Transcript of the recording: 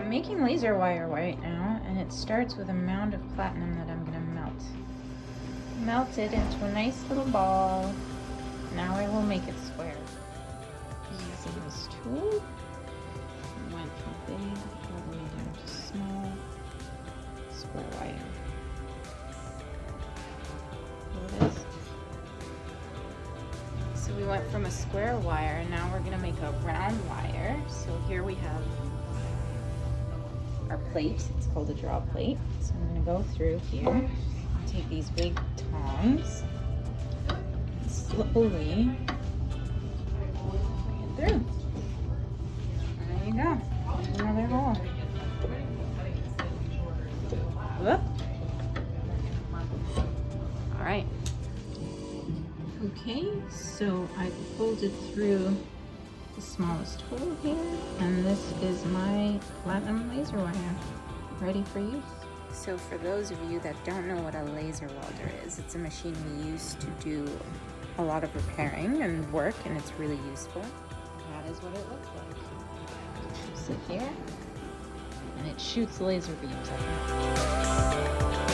I'm making laser wire right now, and it starts with a mound of platinum that I'm gonna melt. Melt it into a nice little ball. Now I will make it square. Using this tool, went from big all the way down to small square wire. There it is. So we went from a square wire, and now we're gonna make a round wire. So here we have our plate. It's called a draw plate. So I'm gonna go through here and take these big tongs and slowly bring it through. There you go. There's another hole. Whoop. All right. Okay, so I folded through the smallest hole here, and this is my platinum laser wire ready for use. So for those of you that don't know what a laser welder is, it's a machine we use to do a lot of repairing and work, and it's really useful. That is what it looks like. You sit here and it shoots laser beams at you.